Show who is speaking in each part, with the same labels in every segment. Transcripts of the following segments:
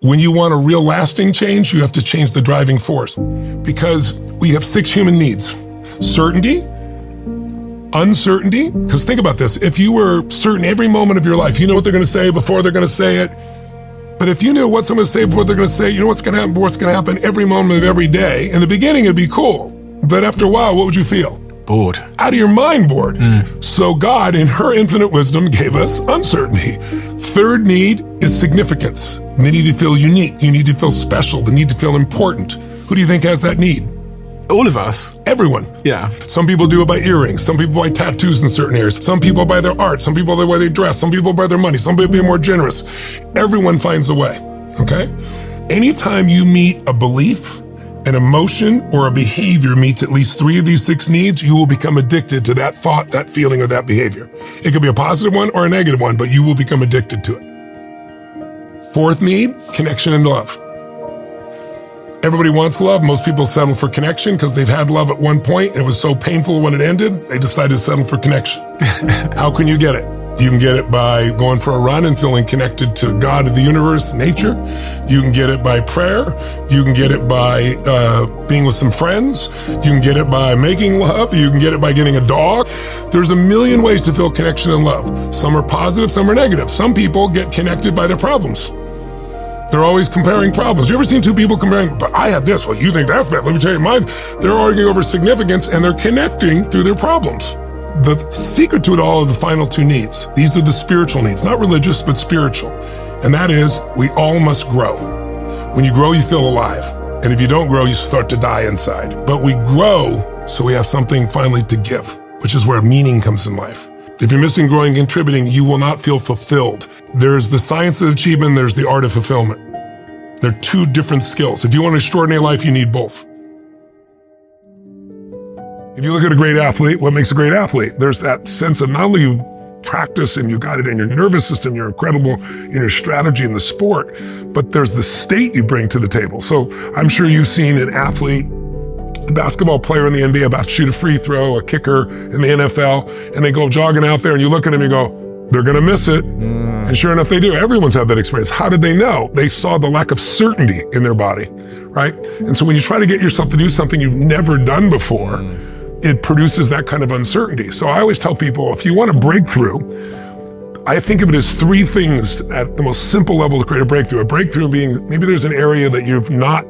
Speaker 1: When you want a real lasting change, you have to change the driving force, because we have 6 human needs: certainty, uncertainty. Because think about this, if you were certain every moment of your life, you know what they're going to say before they're going to say it. But if you knew what someone's going to say before they're going to say it, you know what's going to happen before what's going to happen every moment of every day. In the beginning, it'd be cool. But after a while, what would you feel?
Speaker 2: Bored.
Speaker 1: Out of your mind bored. So God, in her infinite wisdom, gave us uncertainty. Third need is significance. They need to feel unique. You need to feel special. They need to feel important. Who do you think has that need?
Speaker 2: All of us.
Speaker 1: Everyone.
Speaker 2: Yeah.
Speaker 1: Some people do it by earrings. Some people buy tattoos in certain areas. Some people buy their art. Some people the way they dress. Some people buy their money. Some people be more generous. Everyone finds a way, okay? Anytime you meet a belief, an emotion, or a behavior meets at least 3 of these 6 needs, you will become addicted to that thought, that feeling, or that behavior. It could be a positive one or a negative one, but you will become addicted to it. 4th need, connection and love. Everybody wants love. Most people settle for connection because they've had love at one point and it was so painful when it ended, they decided to settle for connection. How can you get it? You can get it by going for a run and feeling connected to God, the universe, nature. You can get it by prayer. You can get it by being with some friends. You can get it by making love. You can get it by getting a dog. There's a million ways to feel connection and love. Some are positive, some are negative. Some people get connected by their problems. They're always comparing problems. You ever seen 2 people comparing, but I had this, well, you think that's bad, let me tell you mine. They're arguing over significance and they're connecting through their problems. The secret to it all are the final 2 needs. These are the spiritual needs, not religious, but spiritual. And that is, we all must grow. When you grow, you feel alive. And if you don't grow, you start to die inside. But we grow so we have something finally to give, which is where meaning comes in life. If you're missing, growing, contributing, you will not feel fulfilled. There's the science of achievement, there's the art of fulfillment. They're 2 different skills. If you want an extraordinary life, you need both. If you look at a great athlete, what makes a great athlete? There's that sense of not only you practice and you got it in your nervous system, you're incredible in your strategy in the sport, but there's the state you bring to the table. So I'm sure you've seen an athlete, a basketball player in the NBA about to shoot a free throw, a kicker in the NFL, and they go jogging out there and you look at them and you go, they're gonna miss it. And sure enough, they do. Everyone's had that experience. How did they know? They saw the lack of certainty in their body, right? And so when you try to get yourself to do something you've never done before, it produces that kind of uncertainty. So I always tell people, if you want a breakthrough, I think of it as 3 things at the most simple level to create a breakthrough. A breakthrough being, maybe there's an area that you've not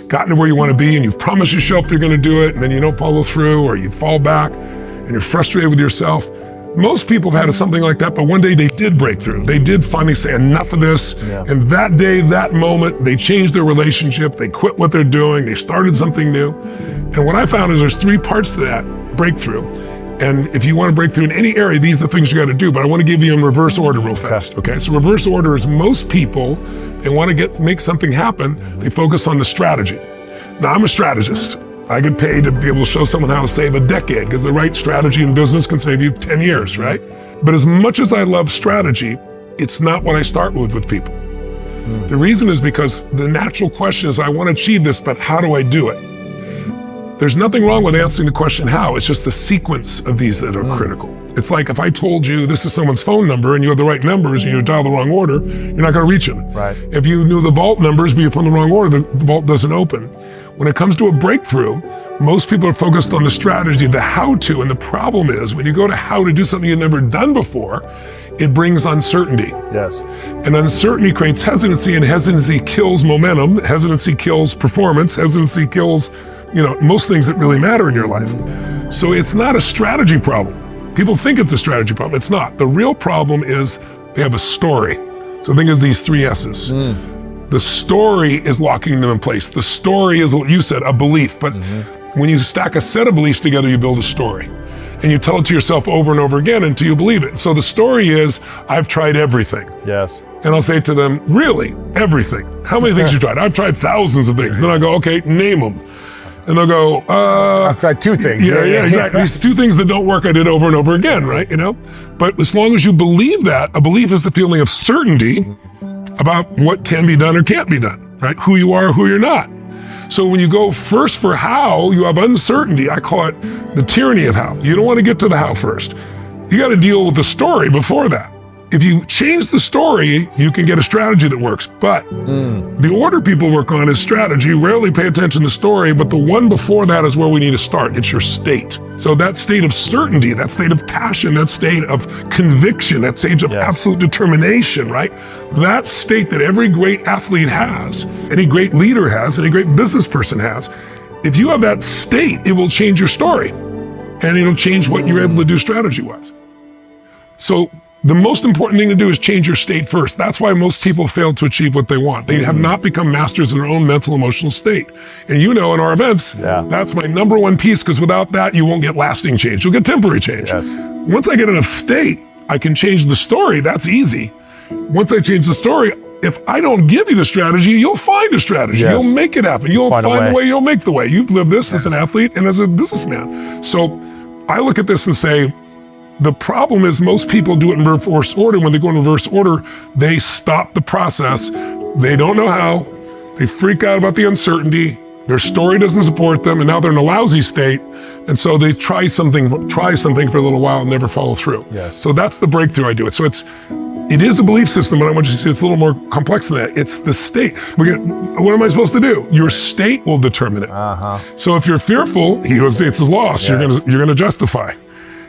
Speaker 1: gotten to where you want to be and you've promised yourself you're going to do it and then you don't follow through, or you fall back and you're frustrated with yourself. Most people have had something like that, but one day they did break through. They did finally say enough of this. Yeah. And that day, that moment, they changed their relationship. They quit what they're doing. They started something new. And what I found is there's 3 parts to that breakthrough. And if you want to break through in any area, these are the things you got to do. But I want to give you in reverse order real fast. Okay. So reverse order is most people, they want to make something happen. They focus on the strategy. Now, I'm a strategist. I get paid to be able to show someone how to save a decade, because the right strategy in business can save you 10 years, right? But as much as I love strategy, it's not what I start with people. The reason is because the natural question is, I want to achieve this, but how do I do it? There's nothing wrong with answering the question how, it's just the sequence of these that are critical. It's like if I told you this is someone's phone number and you have the right numbers and you dial the wrong order, you're not going to reach them.
Speaker 3: Right.
Speaker 1: If you knew the vault numbers but you put in the wrong order, the vault doesn't open. When it comes to a breakthrough, most people are focused on the strategy, the how-to, and the problem is when you go to how to do something you've never done before, it brings uncertainty.
Speaker 3: Yes.
Speaker 1: And uncertainty creates hesitancy, and hesitancy kills momentum. Hesitancy kills performance. Hesitancy kills, most things that really matter in your life. So it's not a strategy problem. People think it's a strategy problem. It's not. The real problem is they have a story. So think of these 3 S's. The story is locking them in place. The story is what you said, a belief. But when you stack a set of beliefs together, you build a story. And you tell it to yourself over and over again until you believe it. So the story is, I've tried everything.
Speaker 3: Yes.
Speaker 1: And I'll say to them, really, everything? How many things you tried? I've tried thousands of things. Then I go, okay, name them. And they'll go,
Speaker 3: I've tried 2 things.
Speaker 1: Yeah, exactly. These 2 things that don't work, I did over and over again, right? But as long as you believe that, a belief is the feeling of certainty about what can be done or can't be done, right? Who you are, who you're not. So when you go first for how, you have uncertainty. I call it the tyranny of how. You don't want to get to the how first. You got to deal with the story before that. if you change the story, you can get a strategy that works. But the order people work on is strategy. Rarely pay attention to story, but the one before that is where we need to start. It's your state. So that state of certainty, that state of passion, that state of conviction, that state of absolute determination, right? That state that every great athlete has, any great leader has, any great business person has. If you have that state, it will change your story, and it'll change what you're able to do strategy-wise. So the most important thing to do is change your state first. That's why most people fail to achieve what they want. They have not become masters in their own mental, emotional state. And in our events, that's my number one piece, because without that, you won't get lasting change. You'll get temporary change.
Speaker 3: Yes.
Speaker 1: Once I get enough state, I can change the story. That's easy. Once I change the story, if I don't give you the strategy, you'll find a strategy.
Speaker 3: Yes.
Speaker 1: You'll make it happen. You'll find the way. You'll make the way. You've lived this as an athlete and as a businessman. So I look at this and say, the problem is most people do it in reverse order. When they go in reverse order, they stop the process. They don't know how. They freak out about the uncertainty. Their story doesn't support them, and now they're in a lousy state. And so they try something for a little while and never follow through.
Speaker 3: Yes.
Speaker 1: So that's the breakthrough I do it. So it is a belief system, but I want you to see it's a little more complex than that. It's the state. What am I supposed to do? Your state will determine it. So if you're fearful, he who states is lost. Yes. You're gonna justify.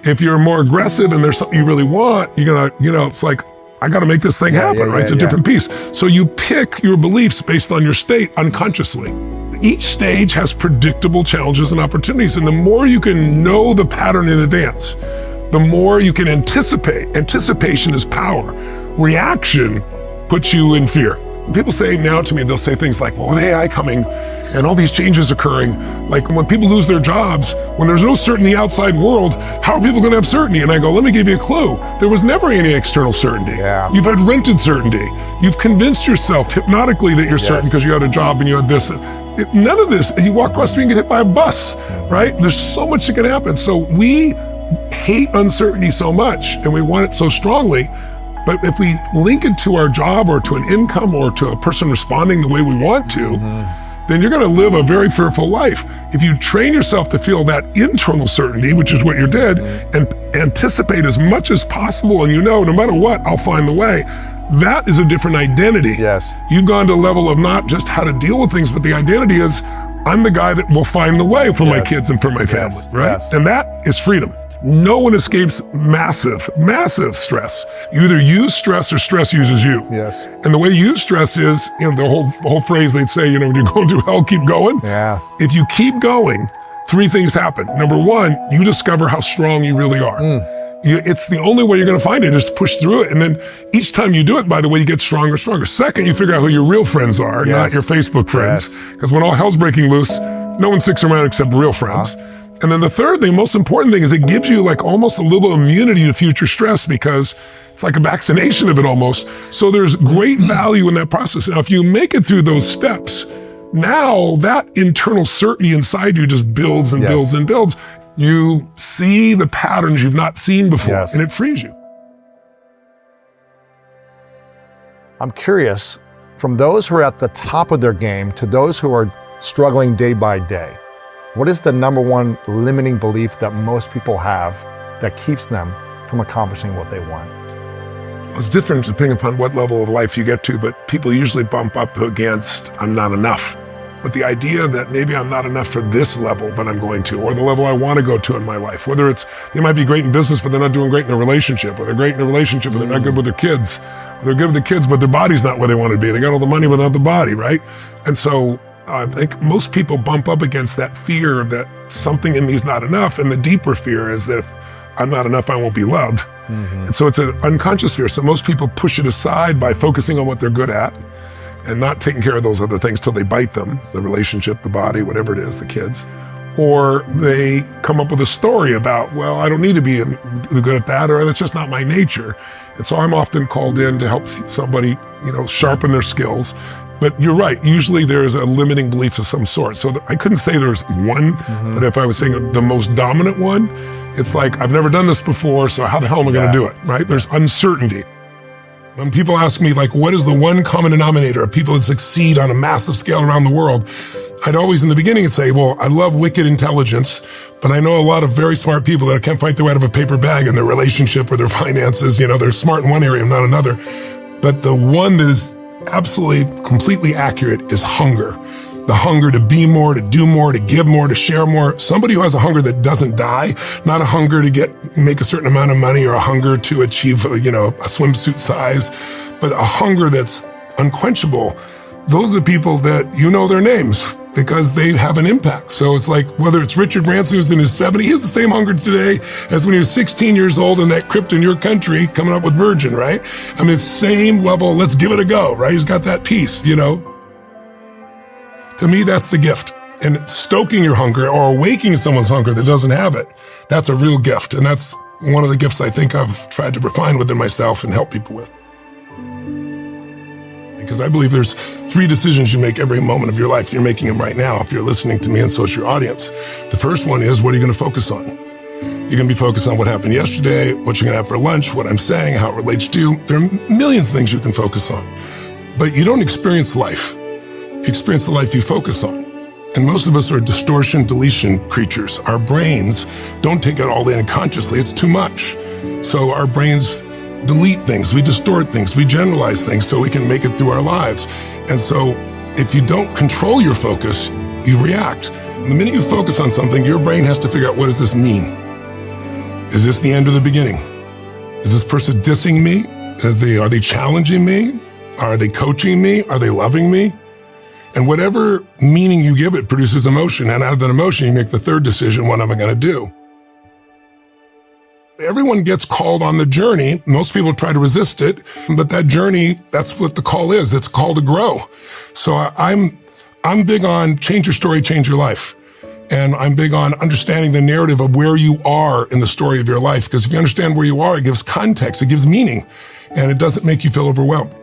Speaker 1: If you're more aggressive and there's something you really want, you're gonna, it's like, I gotta make this thing happen, right? It's a different piece. So you pick your beliefs based on your state unconsciously. Each stage has predictable challenges and opportunities. And the more you can know the pattern in advance, the more you can anticipate. Anticipation is power. Reaction puts you in fear. People say now to me, they'll say things like, well, with AI coming and all these changes occurring, like when people lose their jobs, when there's no certainty outside world, how are people gonna have certainty? And I go, let me give you a clue. There was never any external certainty. You've had rented certainty. You've convinced yourself hypnotically that you're certain because you had a job and you had this. None of this, and you walk across the street and get hit by a bus, right? There's so much that can happen. So we hate uncertainty so much and we want it so strongly. But if we link it to our job or to an income or to a person responding the way we want to, then you're gonna live a very fearful life. If you train yourself to feel that internal certainty, which is what you did, and anticipate as much as possible, and no matter what, I'll find the way, that is a different identity.
Speaker 3: Yes.
Speaker 1: You've gone to a level of not just how to deal with things, but the identity is, I'm the guy that will find the way for my kids and for my family, right?
Speaker 3: Yes.
Speaker 1: And that is freedom. No one escapes massive, massive stress. You either use stress or stress uses you.
Speaker 3: Yes.
Speaker 1: And the way you use stress is, the whole phrase they'd say, when you're going through hell, keep going. If you keep going, three things happen. Number one, you discover how strong you really are. It's the only way you're gonna find it is to push through it. And then each time you do it, by the way, you get stronger and stronger. Second, you figure out who your real friends are, not your Facebook friends. Because when all hell's breaking loose, no one sticks around except real friends. And then the third thing, most important thing, is it gives you like almost a little immunity to future stress, because it's like a vaccination of it almost. So there's great value in that process. Now, if you make it through those steps, now that internal certainty inside you just builds and builds and builds. You see the patterns you've not seen before, and it frees you.
Speaker 3: I'm curious, from those who are at the top of their game to those who are struggling day by day, what is the number one limiting belief that most people have that keeps them from accomplishing what they want?
Speaker 1: It's different depending upon what level of life you get to, but people usually bump up against, I'm not enough. But the idea that maybe I'm not enough for this level that I'm going to, or the level I want to go to in my life, whether it's, they might be great in business, but they're not doing great in their relationship, or they're great in a relationship, but they're not good with their kids. Or they're good with the kids, but their body's not where they want to be. They got all the money, but not the body, right? And so I think most people bump up against that fear that something in me is not enough. And the deeper fear is that if I'm not enough, I won't be loved. And so it's an unconscious fear. So most people push it aside by focusing on what they're good at and not taking care of those other things till they bite them, the relationship, the body, whatever it is, the kids. Or they come up with a story about, well, I don't need to be good at that, or that's just not my nature. And so I'm often called in to help somebody, sharpen their skills. But you're right, usually there's a limiting belief of some sort. So I couldn't say there's one, but if I was saying the most dominant one, it's like, I've never done this before, so how the hell am I gonna do it, right? There's uncertainty. When people ask me, like, what is the one common denominator of people that succeed on a massive scale around the world? I'd always in the beginning say, well, I love wicked intelligence, but I know a lot of very smart people that can't fight their way out of a paper bag in their relationship or their finances. They're smart in one area and not another. But the one that is absolutely, completely accurate is hunger. The hunger to be more, to do more, to give more, to share more. Somebody who has a hunger that doesn't die, not a hunger to make a certain amount of money or a hunger to achieve, a swimsuit size, but a hunger that's unquenchable. Those are the people that their names because they have an impact. So it's like whether it's Richard Branson who's in his 70s, he has the same hunger today as when he was 16 years old in that crypt in your country coming up with Virgin, right? I mean, same level, let's give it a go, right? He's got that piece, To me, that's the gift. And stoking your hunger or awakening someone's hunger that doesn't have it, that's a real gift. And that's one of the gifts I think I've tried to refine within myself and help people with. Because I believe there's 3 decisions you make every moment of your life. You're making them right now if you're listening to me and so is your audience. The first one is, what are you going to focus on? You're going to be focused on what happened yesterday, what you're going to have for lunch, what I'm saying, how it relates to you. There are millions of things you can focus on. But you don't experience life. You experience the life you focus on. And most of us are distortion, deletion creatures. Our brains don't take it all in consciously. It's too much. So our brains delete things, we distort things, we generalize things so we can make it through our lives. And so if you don't control your focus, you react. And the minute you focus on something, your brain has to figure out, what does this mean? Is this the end or the beginning? Is this person dissing me? Are they challenging me? Are they coaching me? Are they loving me? And whatever meaning you give it produces emotion. And out of that emotion, you make the third decision, what am I going to do? Everyone gets called on the journey. Most people try to resist it, but that journey, that's what the call is. It's a call to grow. So I'm big on change your story, change your life. And I'm big on understanding the narrative of where you are in the story of your life. Because if you understand where you are, it gives context, it gives meaning, and it doesn't make you feel overwhelmed.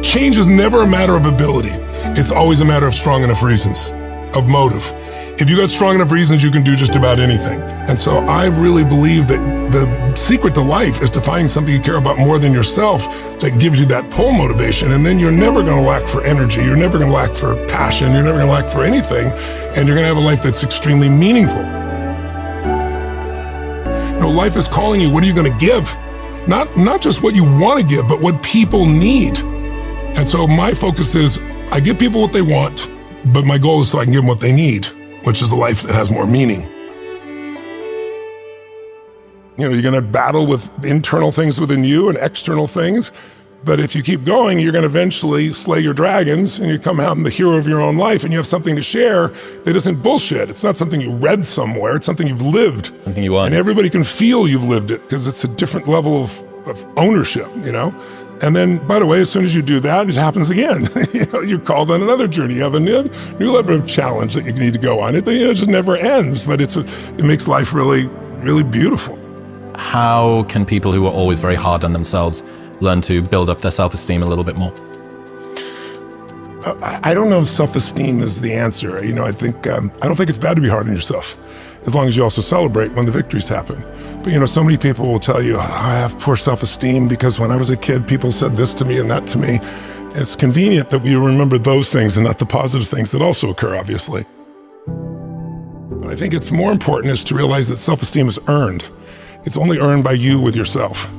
Speaker 1: Change is never a matter of ability. It's always a matter of strong enough reasons, of motive. If you got strong enough reasons, you can do just about anything. And so I really believe that the secret to life is to find something you care about more than yourself that gives you that pull motivation. And then you're never going to lack for energy. You're never going to lack for passion. You're never going to lack for anything. And you're going to have a life that's extremely meaningful. Life is calling you. What are you going to give? Not just what you want to give, but what people need. And so my focus is I give people what they want, but my goal is so I can give them what they need, which is a life that has more meaning. You're going to battle with internal things within you and external things, but if you keep going, you're going to eventually slay your dragons and you come out the hero of your own life and you have something to share that isn't bullshit. It's not something you read somewhere. It's something you've lived.
Speaker 2: Something you want.
Speaker 1: And everybody can feel you've lived it because it's a different level of ownership, And then, by the way, as soon as you do that, it happens again. You're called on another journey. You have a new level of challenge that you need to go on. It just never ends, but it makes life really, really beautiful.
Speaker 2: How can people who are always very hard on themselves learn to build up their self-esteem a little bit more?
Speaker 1: I don't know if self-esteem is the answer. I don't think it's bad to be hard on yourself, as long as you also celebrate when the victories happen. But so many people will tell you, I have poor self-esteem because when I was a kid, people said this to me and that to me. And it's convenient that we remember those things and not the positive things that also occur, obviously. But I think it's more important is to realize that self-esteem is earned. It's only earned by you with yourself.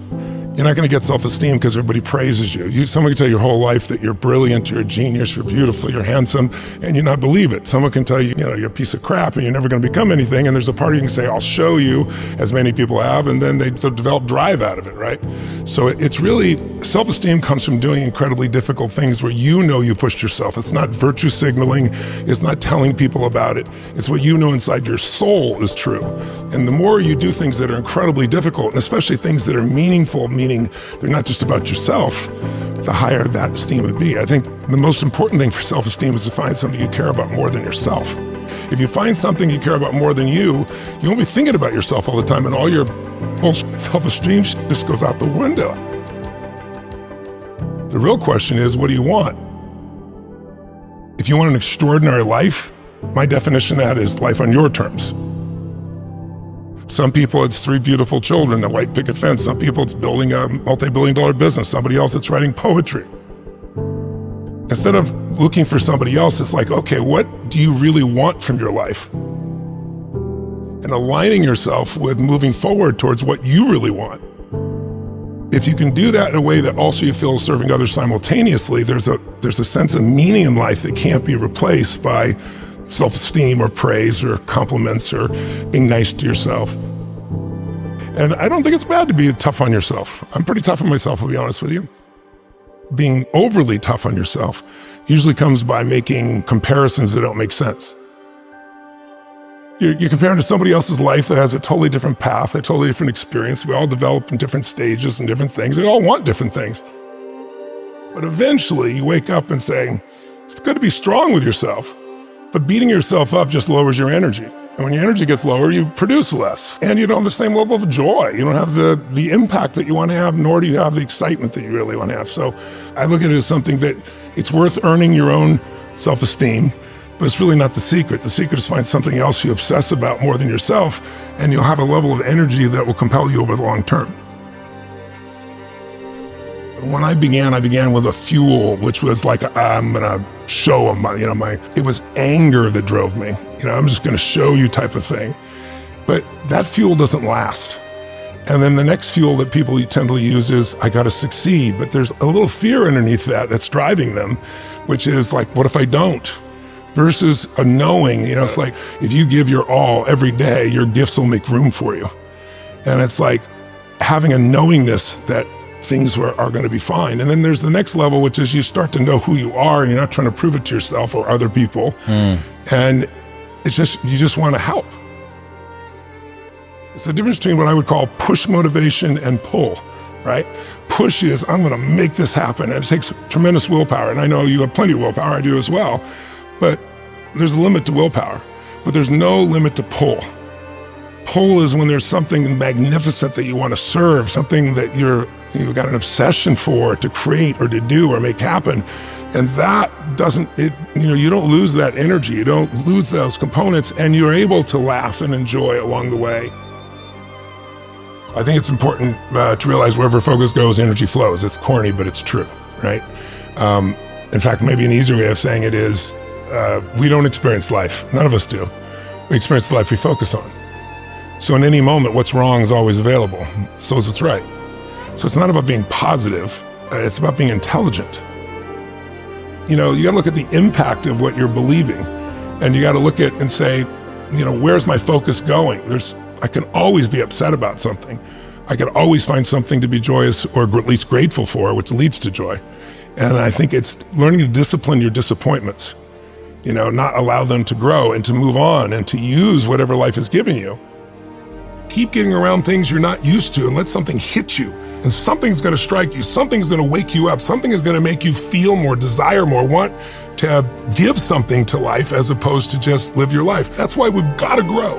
Speaker 1: You're not going to get self-esteem because everybody praises you. Someone can tell you your whole life that you're brilliant, you're a genius, you're beautiful, you're handsome, and you not believe it. Someone can tell you, you're a piece of crap and you're never going to become anything. And there's a part you can say, I'll show you, as many people have, and then they develop drive out of it, right? So it's really, self-esteem comes from doing incredibly difficult things where you pushed yourself. It's not virtue signaling. It's not telling people about it. It's what you know inside your soul is true. And the more you do things that are incredibly difficult, and especially things that are meaningful, meaning they're not just about yourself, the higher that esteem would be. I think the most important thing for self-esteem is to find something you care about more than yourself. If you find something you care about more than you won't be thinking about yourself all the time, and all your bullshit self-esteem just goes out the window. The real question is, what do you want? If you want an extraordinary life, my definition of that is life on your terms. Some people, it's 3 beautiful children, a white picket fence. Some people, it's building a multi-billion-dollar business. Somebody else, it's writing poetry. Instead of looking for somebody else, it's like, okay, what do you really want from your life? And aligning yourself with moving forward towards what you really want. If you can do that in a way that also you feel serving others simultaneously, there's a sense of meaning in life that can't be replaced by self-esteem or praise or compliments or being nice to yourself. And I don't think it's bad to be tough on yourself. I'm pretty tough on myself, I'll be honest with you. Being overly tough on yourself usually comes by making comparisons that don't make sense. You're comparing to somebody else's life that has a totally different path, a totally different experience. We all develop in different stages and different things. We all want different things. But eventually you wake up and say, it's good to be strong with yourself, but beating yourself up just lowers your energy. And when your energy gets lower, you produce less. And you don't have the same level of joy. You don't have the impact that you want to have, nor do you have the excitement that you really want to have. So I look at it as something that it's worth earning your own self-esteem, but it's really not the secret. The secret is find something else you obsess about more than yourself, and you'll have a level of energy that will compel you over the long term. When I began with a fuel, which was like, I'm gonna show them, it was anger that drove me. I'm just gonna show you type of thing. But that fuel doesn't last. And then the next fuel that people tend to use is, I gotta succeed. But there's a little fear underneath that's driving them, which is like, what if I don't? Versus a knowing, it's like, if you give your all every day, your gifts will make room for you. And it's like having a knowingness that things are going to be fine. And then there's the next level, which is you start to know who you are and you're not trying to prove it to yourself or other people. And it's just, you just want to help. It's the difference between what I would call push motivation and pull, right? Push is, I'm going to make this happen. And it takes tremendous willpower. And I know you have plenty of willpower, I do as well. But there's a limit to willpower, but there's no limit to pull. Pull is when there's something magnificent that you want to serve, something that you've got an obsession for, to create or to do or make happen. And that you don't lose that energy, you don't lose those components, and you're able to laugh and enjoy along the way. I think it's important to realize wherever focus goes, energy flows. It's corny, but it's true, right? In fact, maybe an easier way of saying it is, we don't experience life. None of us do. We experience the life we focus on. So in any moment, what's wrong is always available. So is what's right. So it's not about being positive. It's about being intelligent. You got to look at the impact of what you're believing. And you got to look at and say, where's my focus going? I can always be upset about something. I can always find something to be joyous or at least grateful for, which leads to joy. And I think it's learning to discipline your disappointments. Not allow them to grow and to move on and to use whatever life has given you. Keep getting around things you're not used to and let something hit you. And something's going to strike you. Something's going to wake you up. Something is going to make you feel more, desire more, want to give something to life as opposed to just live your life. That's why we've got to grow.